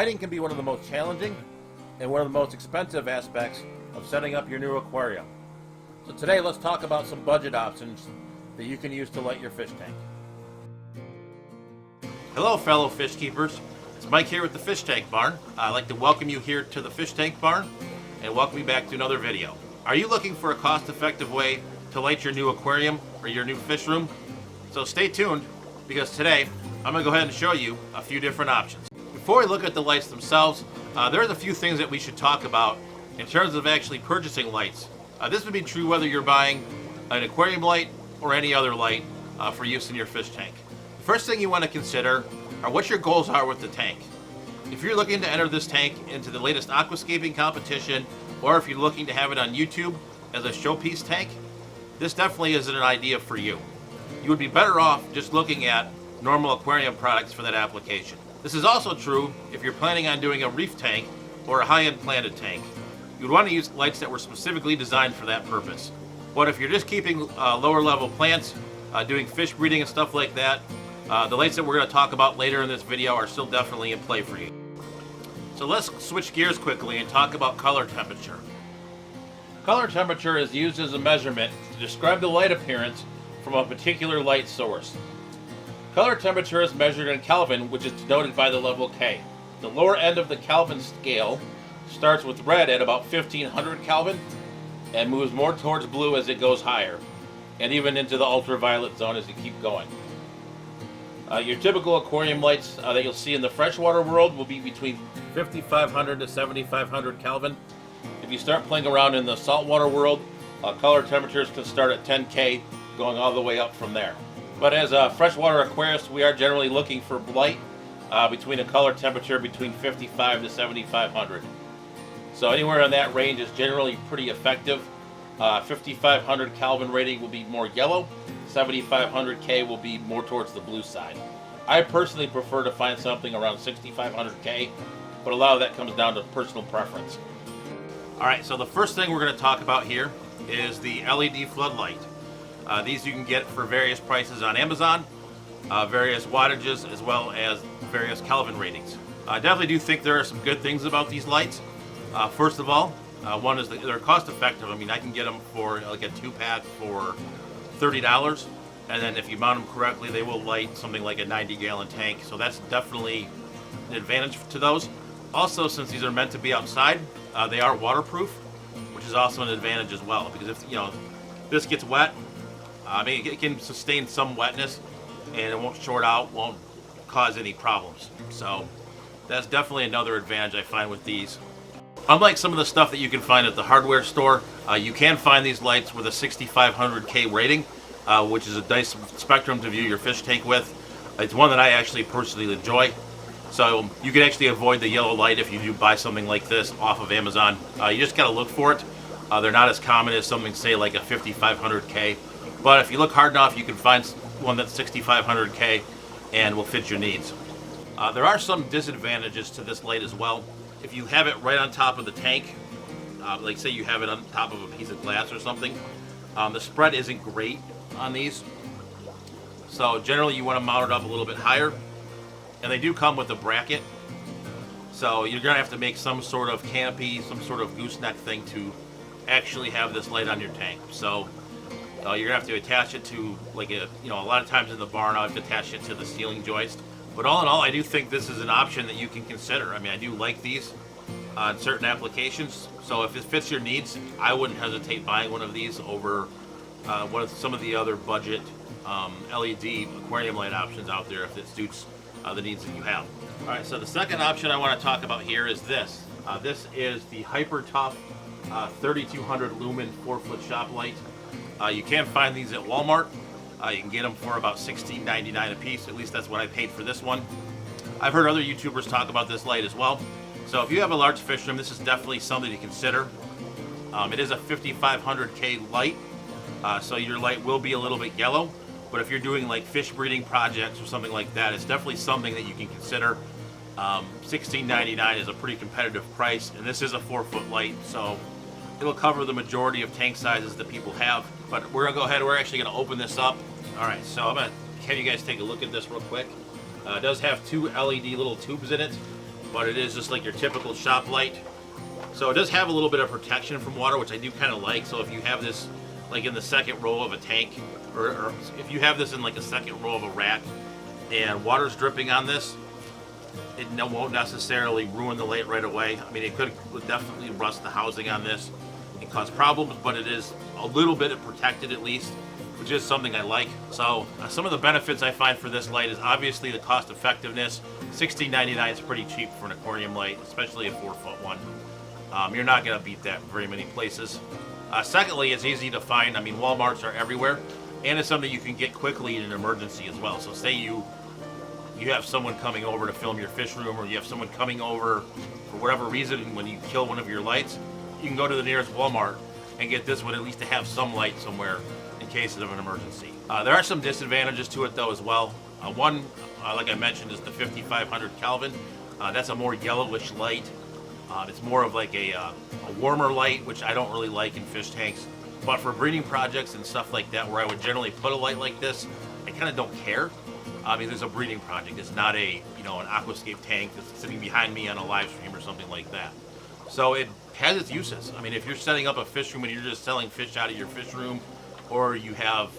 Lighting can be one of the most challenging and one of the most expensive aspects of setting up your new aquarium. So today let's talk about some budget options that you can use to light your fish tank. Hello fellow fish keepers, it's Mike here with the Fish Tank Barn. I'd like to welcome you here to the Fish Tank Barn and welcome you back to another video. Are you looking for a cost-effective way to light your new aquarium or your new fish room? So stay tuned, because today I'm going to go ahead and show you a few different options. Before we look at the lights themselves, there's a few things that we should talk about in terms of actually purchasing lights. This would be true whether you're buying an aquarium light or any other light for use in your fish tank. The first thing you want to consider are what your goals are with the tank. If you're looking to enter this tank into the latest aquascaping competition, or if you're looking to have it on YouTube as a showpiece tank, this definitely isn't an idea for you. You would be better off just looking at normal aquarium products for that application. This is also true if you're planning on doing a reef tank or a high-end planted tank. You would want to use lights that were specifically designed for that purpose. But if you're just keeping lower level plants, doing fish breeding and stuff like that, the lights that we're going to talk about later in this video are still definitely in play for you. So let's switch gears quickly and talk about color temperature. Color temperature is used as a measurement to describe the light appearance from a particular light source. Color temperature is measured in Kelvin, which is denoted by the level K. The lower end of the Kelvin scale starts with red at about 1500 Kelvin and moves more towards blue as it goes higher, and even into the ultraviolet zone as you keep going. Your typical aquarium lights that you'll see in the freshwater world will be between 5500 to 7500 Kelvin. If you start playing around in the saltwater world, color temperatures can start at 10K, going all the way up from there. But as a freshwater aquarist, we are generally looking for light between a color temperature between 55 to 7500. So anywhere in that range is generally pretty effective. 5500 Kelvin rating will be more yellow, 7500K will be more towards the blue side. I personally prefer to find something around 6500K, but a lot of that comes down to personal preference. Alright, so the first thing we're going to talk about here is the LED floodlight. These you can get for various prices on Amazon, various wattages, as well as various Kelvin ratings. I definitely do think there are some good things about these lights. First of all, one is that they're cost effective. I mean, I can get them for like a 2-pack for $30, and then if you mount them correctly, they will light something like a 90-gallon tank. So that's definitely an advantage to those. Also, since these are meant to be outside, they are waterproof, which is also an advantage as well. Because if this gets wet, I mean, it can sustain some wetness, and it won't short out, won't cause any problems. So that's definitely another advantage I find with these. Unlike some of the stuff that you can find at the hardware store, you can find these lights with a 6500K rating, which is a nice spectrum to view your fish tank with. It's one that I actually personally enjoy. So you can actually avoid the yellow light if you do buy something like this off of Amazon. You just gotta look for it. They're not as common as something, say, like a 5500K. But if you look hard enough, you can find one that's 6500K and will fit your needs. There are some disadvantages to this light as well. If you have it right on top of the tank, like say you have it on top of a piece of glass or something, the spread isn't great on these. So generally you want to mount it up a little bit higher. And they do come with a bracket. So you're going to have to make some sort of canopy, some sort of gooseneck thing to actually have this light on your tank. So you're going to have to attach it to, like a lot of times in the barn I've attached it to the ceiling joist. But all in all, I do think this is an option that you can consider. I mean, I do like these on certain applications. So if it fits your needs, I wouldn't hesitate buying one of these over some of the other budget LED aquarium light options out there if it suits the needs that you have. All right, so the second option I want to talk about here is this. This is the Hyper Tough 3200 lumen 4-foot shop light. You can find these at Walmart. You can get them for about $16.99 a piece. At least that's what I paid for this one. I've heard other YouTubers talk about this light as well. So if you have a large fish room, this is definitely something to consider. It is a 5500K light, so your light will be a little bit yellow. But if you're doing like fish breeding projects or something like that, it's definitely something that you can consider. $16.99 is a pretty competitive price, and this is a 4-foot light, so it'll cover the majority of tank sizes that people have. But we're gonna go ahead, we're actually gonna open this up. All right, so I'm gonna have you guys take a look at this real quick. It does have two LED little tubes in it. but it is just like your typical shop light. So it does have a little bit of protection from water, which I do kind of like. So if you have this like in the second row of a tank, or if you have this in like a second row of a rack and water's dripping on this, it won't necessarily ruin the light right away. I mean, it would definitely rust the housing on this and cause problems, but it is a little bit protected at least, which is something I like. So some of the benefits I find for this light is obviously the cost effectiveness. $16.99 is pretty cheap for an aquarium light, especially a 4-foot one. You're not going to beat that very many places. Secondly, it's easy to find. I mean, Walmarts are everywhere, and it's something you can get quickly in an emergency as well. So say you have someone coming over to film your fish room, or you have someone coming over for whatever reason when you kill one of your lights, you can go to the nearest Walmart and get this one at least to have some light somewhere in case of an emergency. There are some disadvantages to it though as well. One, like I mentioned, is the 5500 Kelvin. That's a more yellowish light. It's more of like a warmer light, which I don't really like in fish tanks. But for breeding projects and stuff like that, where I would generally put a light like this, I kind of don't care. I mean, there's a breeding project. It's not an aquascape tank that's sitting behind me on a live stream or something like that. So it has its uses. I mean, if you're setting up a fish room and you're just selling fish out of your fish room, or you have,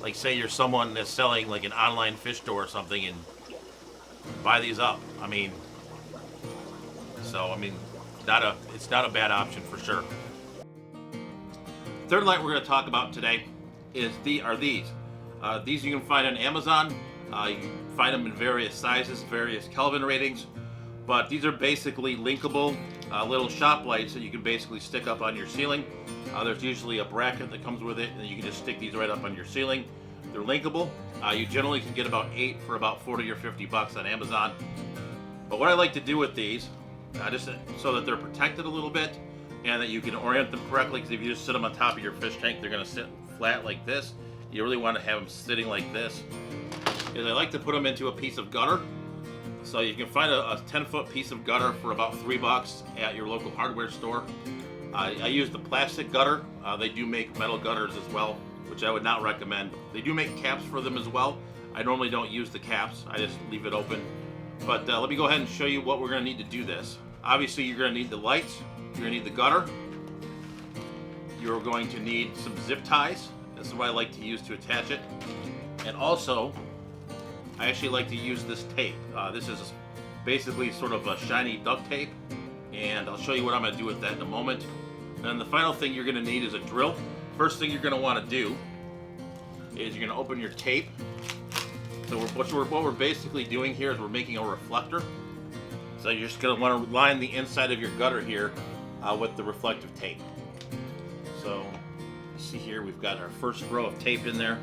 like say you're someone that's selling like an online fish store or something, and buy these up. I mean, it's not a bad option for sure. Third light we're going to talk about today is these. These you can find on Amazon. You can find them in various sizes, various Kelvin ratings, but these are basically linkable little shop lights that you can basically stick up on your ceiling. There's usually a bracket that comes with it, and you can just stick these right up on your ceiling. They're linkable. You generally can get about 8 for about 40 or 50 bucks on Amazon. But what I like to do with these, just so that they're protected a little bit and that you can orient them correctly, because if you just sit them on top of your fish tank, they're going to sit flat like this. You really want to have them sitting like this. Is I like to put them into a piece of gutter. So you can find a 10-foot piece of gutter for about $3 at your local hardware store. I use the plastic gutter. They do make metal gutters as well, which I would not recommend. They do make caps for them as well. I normally don't use the caps. I just leave it open. But let me go ahead and show you what we're going to need to do this. Obviously, you're going to need the lights. You're going to need the gutter. You're going to need some zip ties. This is what I like to use to attach it. And also, I actually like to use this tape. This is basically sort of a shiny duct tape, and I'll show you what I'm going to do with that in a moment. And the final thing you're going to need is a drill. First thing you're going to want to do is you're going to open your tape. So what we're basically doing here is we're making a reflector. So you're just going to want to line the inside of your gutter here with the reflective tape. So you see here we've got our first row of tape in there.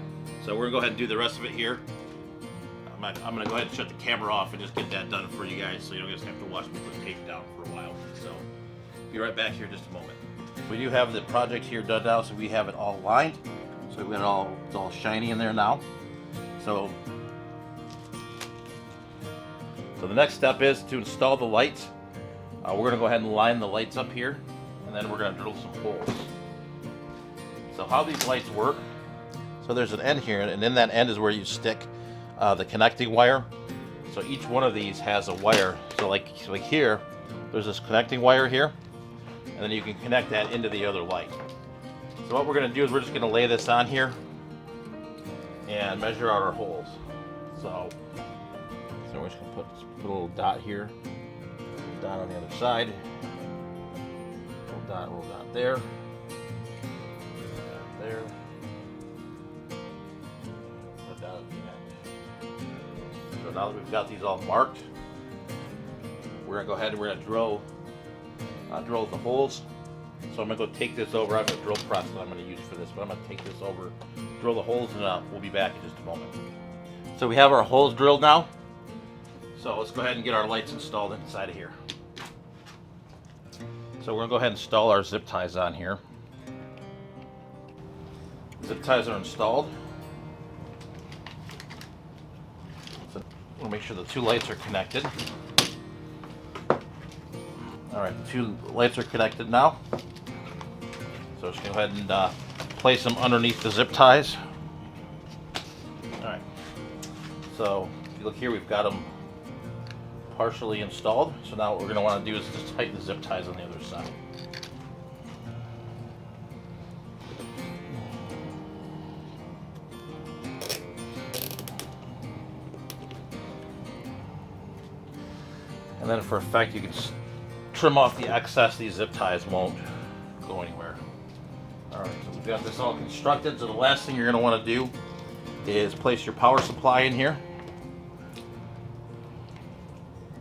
So we're going to go ahead and do the rest of it here. I'm going to go ahead and shut the camera off and just get that done for you guys, so you don't just have to watch me put tape down for a while. So be right back here in just a moment. We do have the project here done now, so we have it all lined. So we've got it's all shiny in there now. So the next step is to install the lights. We're going to go ahead and line the lights up here, and then we're going to drill some holes. So how these lights work, so there's an end here, and in that end is where you stick the connecting wire. So each one of these has a wire. So like here, there's this connecting wire here, and then you can connect that into the other light. So what we're going to do is we're just going to lay this on here and measure out our holes. So we're just going to put a little dot here, dot on the other side, little dot there, there, put a dot at the end. So now that we've got these all marked, we're going to go ahead and we're going to drill the holes. So I'm going to go take this over. I have a drill press that I'm going to use for this, but I'm going to take this over, drill the holes, and we'll be back in just a moment. So we have our holes drilled now. So let's go ahead and get our lights installed inside of here. So we're going to go ahead and install our zip ties on here. Zip ties are installed. So we'll make sure the two lights are connected. Alright, the two lights are connected now. So just go ahead and place them underneath the zip ties. Alright, so if you look here, we've got them partially installed. So now what we're going to want to do is just tighten the zip ties on the other side. And then for effect, you can trim off the excess. These zip ties won't go anywhere. Alright, so we've got this all constructed. So the last thing you're going to want to do is place your power supply in here.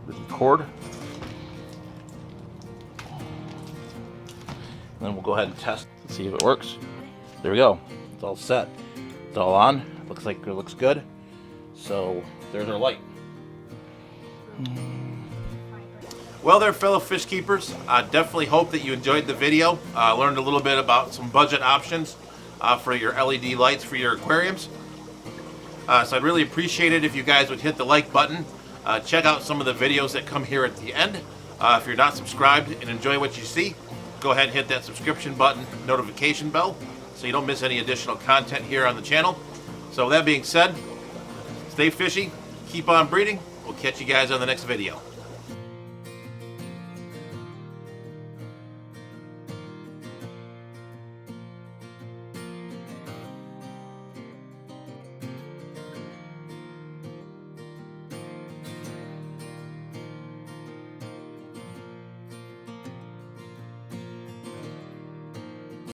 With your cord. And then we'll go ahead and test to see if it works. There we go. It's all set. It's all on. Looks like it looks good. So there's our light. Well there, fellow fish keepers, I definitely hope that you enjoyed the video. Learned a little bit about some budget options for your LED lights for your aquariums. So I'd really appreciate it if you guys would hit the like button. Check out some of the videos that come here at the end. If you're not subscribed and enjoy what you see, go ahead and hit that subscription button, notification bell, so you don't miss any additional content here on the channel. So with that being said, stay fishy, keep on breeding. We'll catch you guys on the next video.